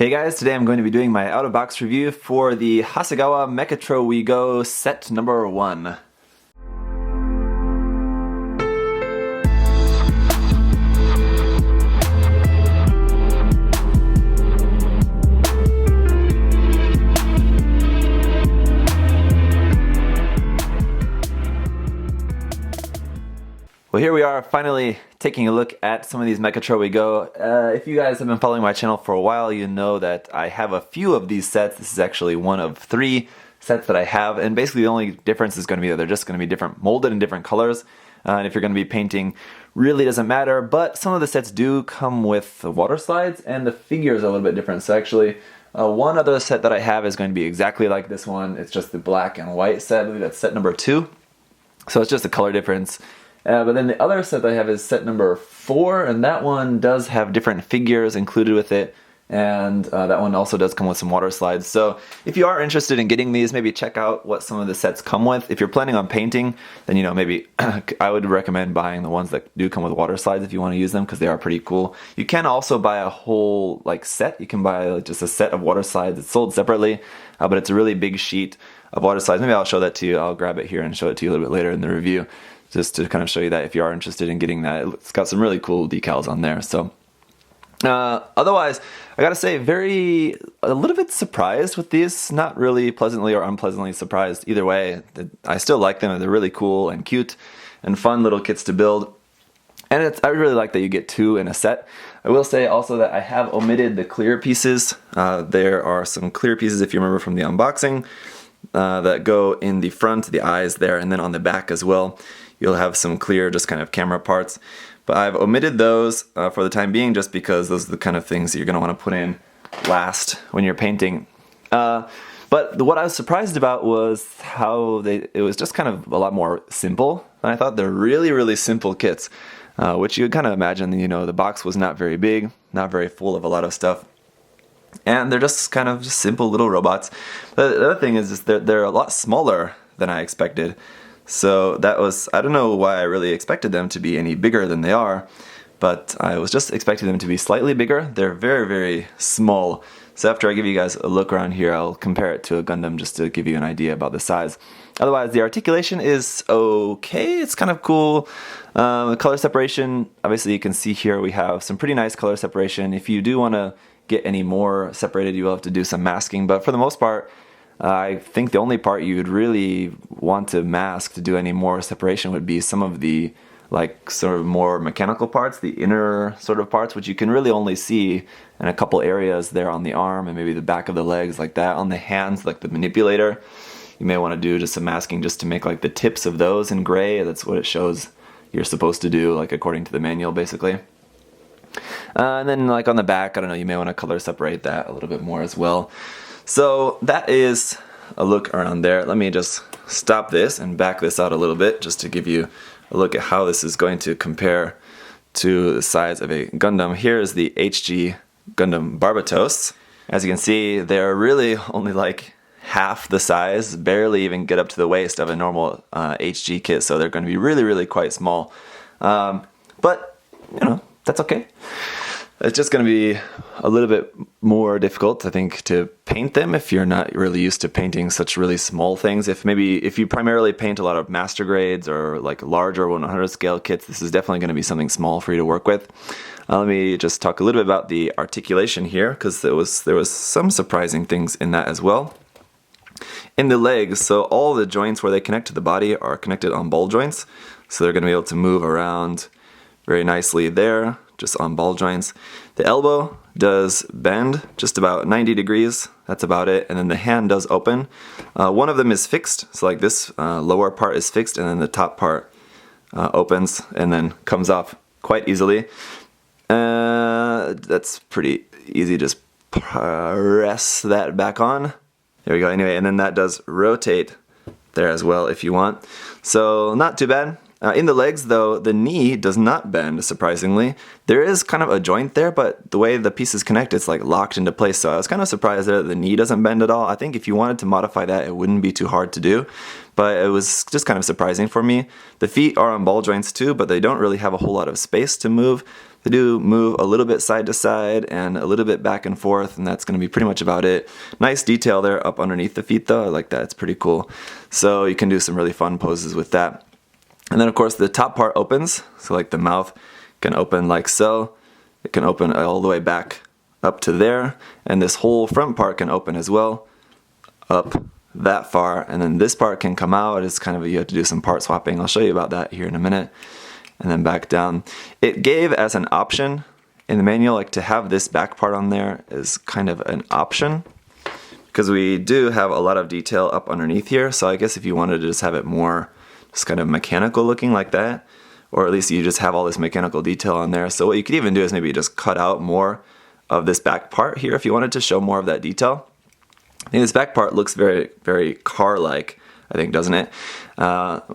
Hey guys, today I'm going to be doing my out-of-box review for the Hasegawa MechatroWeGo Set number 1. Well, here we are finally taking a look at some of these MechatroWeGo. If you guys have been following my channel for a while, you know that I have a few of these sets. This is actually one of 3 sets that I have, and basically the only difference is going to be that they're just going to be different, molded in different colors. And if you're going to be painting, really doesn't matter, but some of the sets do come with water slides, and the figures are a little bit different. So actually, one other set that I have is going to be exactly like this one. It's just the black and white set. I believe that's set number 2. So it's just a color difference. But then the other set that I have is set number 4, and that one does have different figures included with it, and that one also does come with some water slides. So if you are interested in getting these, maybe check out what some of the sets come with. If you're planning on painting, then maybe I would recommend buying the ones that do come with water slides if you want to use them, because they are pretty cool. You can also buy a whole set. You can buy just a set of water slides. It's sold separately, but it's a really big sheet of water slides. Maybe I'll show that to you. I'll grab it here and show it to you a little bit later in the review, just to kind of show you that if you are interested in getting that. It's got some really cool decals on there. So otherwise, I gotta say, a little bit surprised with these. Not really pleasantly or unpleasantly surprised either way. I still like them. They're really cool and cute and fun little kits to build. And I really like that you get 2 in a set. I will say also that I have omitted the clear pieces. There are some clear pieces, if you remember from the unboxing, that go in the front, the eyes there, and then on the back as well. You'll have some clear, just kind of camera parts. But I've omitted those for the time being, just because those are the kind of things that you're going to want to put in last when you're painting. But what I was surprised about was how it was just kind of a lot more simple than I thought. They're really, really simple kits, which you would kind of imagine. The box was not very big, not very full of a lot of stuff. And they're just kind of simple little robots. But the other thing is they're a lot smaller than I expected. So I don't know why I really expected them to be any bigger than they are, but I was just expecting them to be slightly bigger. They're very, very small. So after I give you guys a look around here, I'll compare it to a Gundam just to give you an idea about the size. Otherwise, the articulation is okay. It's kind of cool. The color separation, obviously you can see here we have some pretty nice color separation. If you do want to get any more separated, you will have to do some masking, but for the most part, I think the only part you would really want to mask to do any more separation would be some of the sort of more mechanical parts, the inner sort of parts, which you can really only see in a couple areas there on the arm and maybe the back of the legs like that. On the hands, like the manipulator, you may want to do just some masking just to make the tips of those in gray. That's what it shows you're supposed to do, according to the manual basically. And then on the back, I don't know, you may want to color separate that a little bit more as well. So that is a look around there. Let me just stop this and back this out a little bit just to give you a look at how this is going to compare to the size of a Gundam. Here is the HG Gundam Barbatos. As you can see, they're really only half the size, barely even get up to the waist of a normal HG kit, so they're going to be really, really quite small. But, that's okay. It's just going to be a little bit more difficult, I think, to paint them if you're not really used to painting such really small things. If you primarily paint a lot of master grades or larger 100 scale kits, this is definitely going to be something small for you to work with. Let me just talk a little bit about the articulation here, because there was some surprising things in that as well. In the legs, so all the joints where they connect to the body are connected on ball joints, so they're going to be able to move around very nicely there, just on ball joints. The elbow does bend just about 90 degrees, that's about it, and then the hand does open. One of them is fixed, so this lower part is fixed, and then the top part opens and then comes off quite easily. That's pretty easy, just press that back on. There we go, anyway, and then that does rotate there as well if you want. So not too bad. In the legs, though, the knee does not bend, surprisingly. There is kind of a joint there, but the way the pieces connect, it's locked into place. So I was kind of surprised that the knee doesn't bend at all. I think if you wanted to modify that, it wouldn't be too hard to do. But it was just kind of surprising for me. The feet are on ball joints too, but they don't really have a whole lot of space to move. They do move a little bit side to side and a little bit back and forth, and that's going to be pretty much about it. Nice detail there up underneath the feet though. I like that. It's pretty cool. So you can do some really fun poses with that. And then of course the top part opens, so like the mouth can open like so. It can open all the way back up to there, and this whole front part can open as well, up that far, and then this part can come out. It's kind of, you have to do some part swapping. I'll show you about that here in a minute. And then back down. It gave as an option in the manual, like to have this back part on there is kind of an option, because we do have a lot of detail up underneath here. So I guess if you wanted to just have it more just kind of mechanical looking like that, or at least you just have all this mechanical detail on there. So what you could even do is maybe just cut out more of this back part here if you wanted to show more of that detail. I think this back part looks very, very car-like, I think, doesn't it?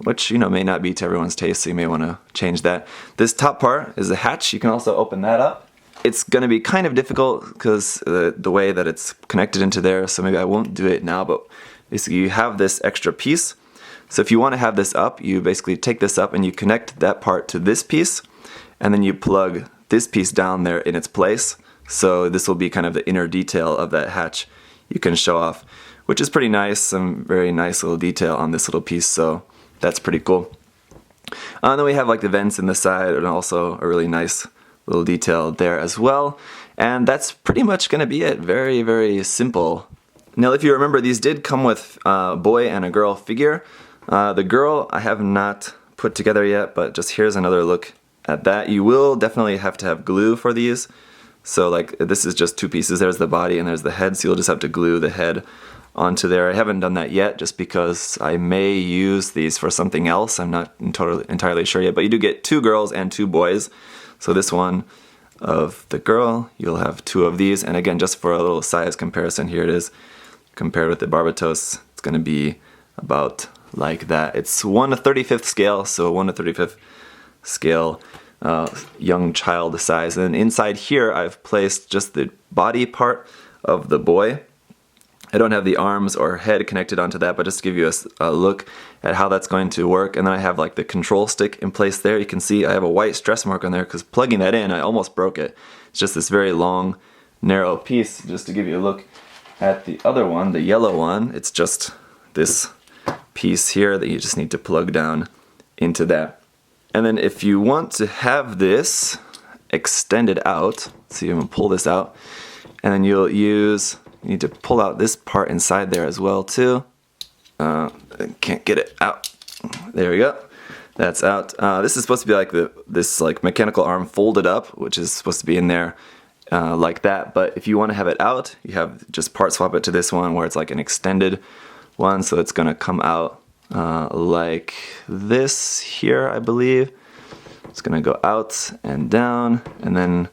Which, you know, may not be to everyone's taste, so you may want to change that. This top part is a hatch. You can also open that up. It's going to be kind of difficult because the way that it's connected into there, so maybe I won't do it now, but basically you have this extra piece. So if you want to have this up, you basically take this up and you connect that part to this piece, and then you plug this piece down there in its place. So this will be kind of the inner detail of that hatch you can show off, which is pretty nice. Some very nice little detail on this little piece, so that's pretty cool. And then we have like the vents in the side, and also a really nice little detail there as well. And that's pretty much going to be it. Very, very simple. Now if you remember, these did come with a boy and a girl figure. The girl I have not put together yet, but just here's another look at that. You will definitely have to have glue for these. So like this is just two pieces. There's the body and there's the head, so you'll just have to glue the head onto there. I haven't done that yet just because I may use these for something else. I'm not entirely sure yet, but you do get two girls and two boys. So this one of the girl, you'll have two of these, and again, just for a little size comparison, here it is compared with the Barbatos. It's going to be about like that. It's 1/35 scale, so 1/35 scale young child size. And inside here I've placed just the body part of the boy. I don't have the arms or head connected onto that, but just to give you a look at how that's going to work. And then I have like the control stick in place there. You can see I have a white stress mark on there because plugging that in, I almost broke it. It's just this very long, narrow piece. Just to give you a look at the other one, the yellow one, it's just this piece here that you just need to plug down into that. And then if you want to have this extended out, so I'm going to pull this out, and then you need to pull out this part inside there as well too. I can't get it out. There we go. That's out. This is supposed to be like this like mechanical arm folded up, which is supposed to be in there like that. But if you want to have it out, you have just part swap it to this one where it's like an extended one, so it's going to come out like this here, I believe. It's going to go out and down, and then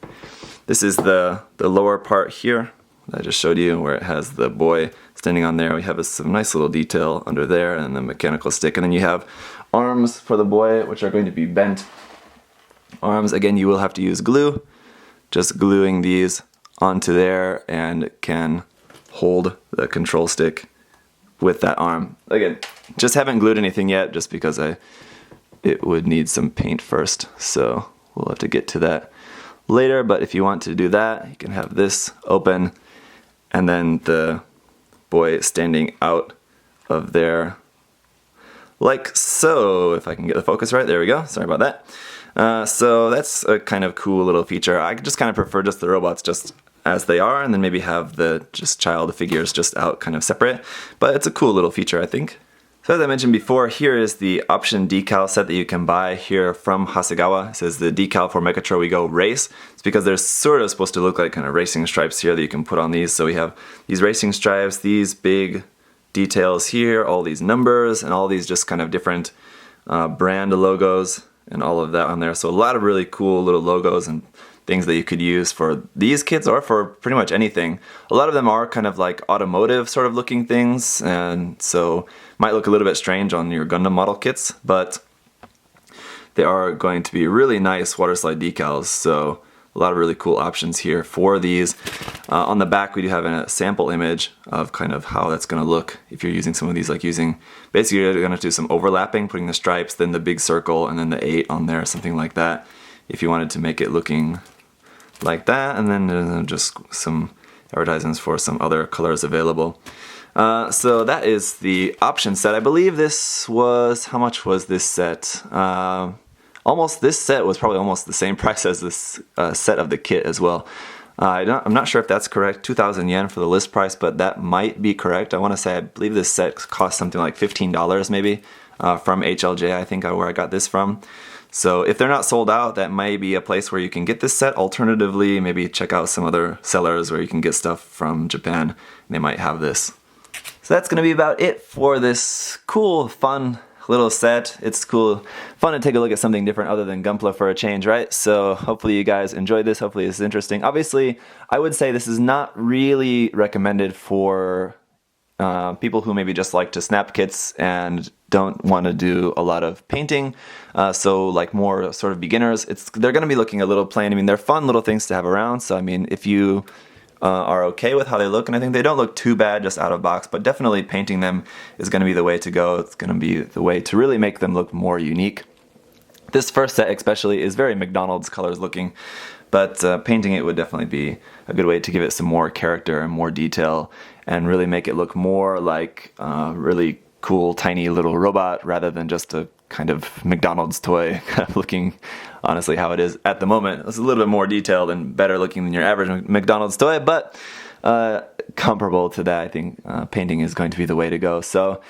this is the lower part here that I just showed you, where it has the boy standing on there. We have some nice little detail under there, and the mechanical stick, and then you have arms for the boy, which are going to be bent arms. Again, you will have to use glue, just gluing these onto there, and can hold the control stick with that arm. Again, just haven't glued anything yet, just because it would need some paint first, so we'll have to get to that later. But if you want to do that, you can have this open, and then the boy standing out of there like so. If I can get the focus right, there we go, sorry about that. So that's a kind of cool little feature. I just kind of prefer just the robots just as they are, and then maybe have the just child figures just out kind of separate, but it's a cool little feature, I think. So as I mentioned before, here is the option decal set that you can buy here from Hasegawa. It says the decal for MechatroWeGo Race. It's because they're sort of supposed to look like kind of racing stripes here that you can put on these. So we have these racing stripes, these big details here, all these numbers, and all these just kind of different brand logos and all of that on there. So a lot of really cool little logos and things that you could use for these kits or for pretty much anything. A lot of them are kind of like automotive sort of looking things, and so might look a little bit strange on your Gundam model kits, but they are going to be really nice water slide decals. So a lot of really cool options here for these. On the back we do have a sample image of kind of how that's going to look if you're using some of these, like using, basically you're going to do some overlapping, putting the stripes, then the big circle, and then the 8 on there, something like that. if you wanted to make it looking like that, and then just some advertisements for some other colors available. So that is the option set. I believe this was, how much was this set? This set was probably almost the same price as this set of the kit as well. I'm not sure if that's correct, 2,000 yen for the list price, but that might be correct. I want to say, I believe this set cost something like $15 maybe from HLJ, I think, where I got this from. So if they're not sold out, that may be a place where you can get this set. Alternatively, maybe check out some other sellers where you can get stuff from Japan. They might have this. So that's going to be about it for this cool, fun little set. It's cool, fun to take a look at something different other than Gunpla for a change, right? So hopefully you guys enjoyed this. Hopefully this is interesting. Obviously, I would say this is not really recommended for people who maybe just like to snap kits and don't want to do a lot of painting. So like more sort of beginners, they're going to be looking a little plain. I mean, they're fun little things to have around. So I mean, if you are okay with how they look, and I think they don't look too bad just out of box, but definitely painting them is going to be the way to go. It's going to be the way to really make them look more unique. This first set especially is very McDonald's colors looking, but painting it would definitely be a good way to give it some more character and more detail and really make it look more like a really cool tiny little robot rather than just a kind of McDonald's toy kind of looking honestly how it is at the moment. It's a little bit more detailed and better looking than your average McDonald's toy, but comparable to that, I think painting is going to be the way to go. So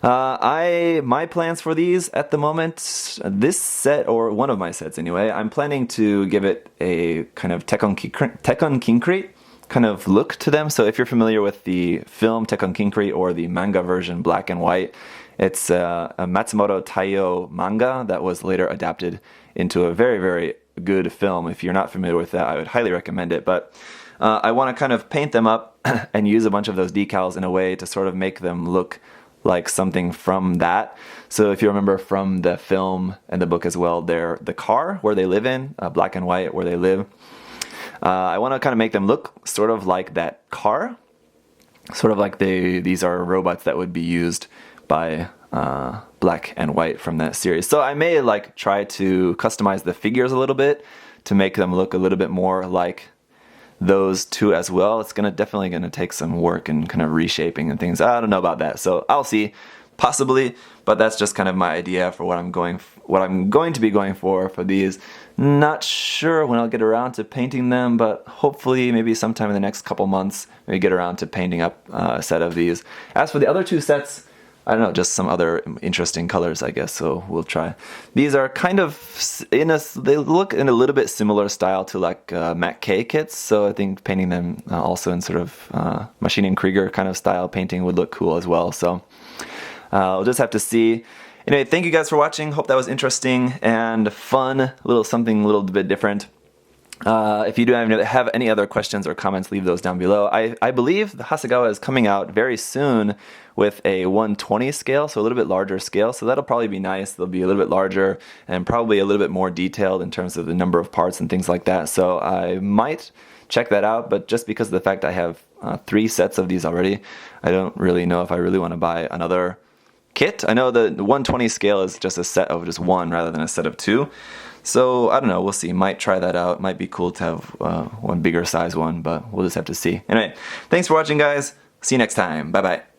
my plans for these at the moment, this set, or one of my sets anyway, I'm planning to give it a kind of Tekkon Kincrete kind of look to them. So if you're familiar with the film Tekkon Kincrete or the manga version black and white, it's a Matsumoto Taiyo manga that was later adapted into a very, very good film. If you're not familiar with that, I would highly recommend it. But I want to kind of paint them up and use a bunch of those decals in a way to sort of make them look like something from that. So if you remember from the film and the book as well, they're the car where they live in, black and white where they live. I want to kind of make them look sort of like that car, sort of like these are robots that would be used by black and white from that series. So I may like try to customize the figures a little bit to make them look a little bit more like those two as well. It's definitely gonna take some work and kind of reshaping and things. I don't know about that, so I'll see, possibly. But that's just kind of my idea for what I'm going to be going for these. Not sure when I'll get around to painting them, but hopefully maybe sometime in the next couple months, maybe get around to painting up a set of these. As for the other two sets, I don't know, just some other interesting colors, I guess, so we'll try. These are kind of, they look in a little bit similar style to like Mac K kits, so I think painting them also in sort of Machine and Krieger kind of style painting would look cool as well, so we'll just have to see. Anyway, thank you guys for watching. Hope that was interesting and fun, something a little bit different. If you do have any other questions or comments, leave those down below. I believe the Hasegawa is coming out very soon with a 120 scale, so a little bit larger scale, so that'll probably be nice. They'll be a little bit larger and probably a little bit more detailed in terms of the number of parts and things like that, so I might check that out, but just because of the fact I have 3 sets of these already, I don't really know if I really want to buy another kit. I know the 120 scale is just a set of just 1 rather than a set of 2. So I don't know, we'll see. Might try that out. Might be cool to have one bigger size one, but we'll just have to see. Anyway, thanks for watching, guys. See you next time. Bye bye.